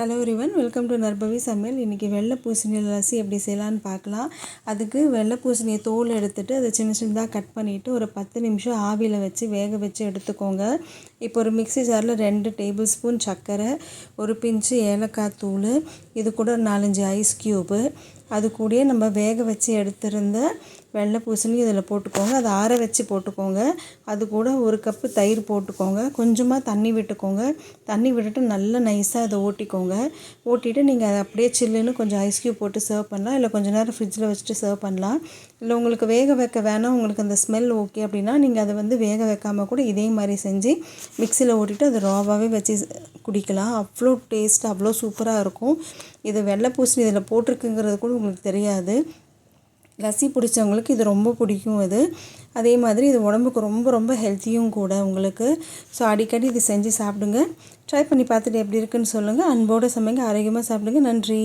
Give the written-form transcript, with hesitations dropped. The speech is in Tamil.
ஹலோ எவ்ரிவன், வெல்கம் டு நர்பவி சமையல். இன்றைக்கி வெள்ளை பூசணி லஸ்ஸி எப்படி செய்யலான்னு பார்க்கலாம். அதுக்கு வெள்ளை பூசணியை தோல் எடுத்துகிட்டு அதை சின்ன சின்னதாக கட் பண்ணிவிட்டு ஒரு 10 நிமிஷம் ஆவியில் வச்சு வேக வச்சு எடுத்துக்கோங்க. இப்போ ஒரு மிக்ஸி ஜாரில் 2 டேபிள் ஸ்பூன் சர்க்கரை, ஒரு பிஞ்சு ஏலக்காய் தூள், இது கூட ஒரு 4-5 ஐஸ் க்யூபு, அது கூடயே நம்ம வேக வச்சு எடுத்திருந்த வெள்ளை பூசணி இதில் போட்டுக்கோங்க. அதை ஆற வச்சு போட்டுக்கோங்க. அது கூட ஒரு கப்பு தயிர் போட்டுக்கோங்க. கொஞ்சமாக தண்ணி விட்டுக்கோங்க. தண்ணி விட்டுட்டு நல்லா நைஸாக அதை ஓட்டிட்டு நீங்கள் அதை அப்படியே சில்லுன்னு கொஞ்சம் ஐஸ் க்யூப் போட்டு சர்வ் பண்ணலாம். இல்லை கொஞ்சம் நேரம் ஃப்ரிட்ஜில் வச்சுட்டு சர்வ் பண்ணலாம். இல்லை உங்களுக்கு வேக வைக்க வேணாம், உங்களுக்கு அந்த ஸ்மெல் ஓகே அப்படின்னா நீங்கள் அதை வந்து வேக வைக்காமல் கூட இதே மாதிரி செஞ்சு மிக்சியில் ஓட்டிட்டு அதை ராவாகவே வச்சு குடிக்கலாம். அவ்வளோ டேஸ்ட், அவ்வளோ சூப்பராக இருக்கும். இது வெள்ளை பூசணி இதில் போட்டிருக்குங்கிறது கூட உங்களுக்கு தெரியாது. லஸ்ஸி பிடிச்சவங்களுக்கு இது ரொம்ப பிடிக்கும். அதே மாதிரி இது உடம்புக்கு ரொம்ப ரொம்ப ஹெல்த்தியும் கூட உங்களுக்கு. ஸோ அடிக்கடி இது செஞ்சு சாப்பிடுங்க. ட்ரை பண்ணி பார்த்துட்டு எப்படி இருக்குன்னு சொல்லுங்கள். அன்போடு சமைங்க, ஆரோக்கியமாக சாப்பிடுங்க. நன்றி.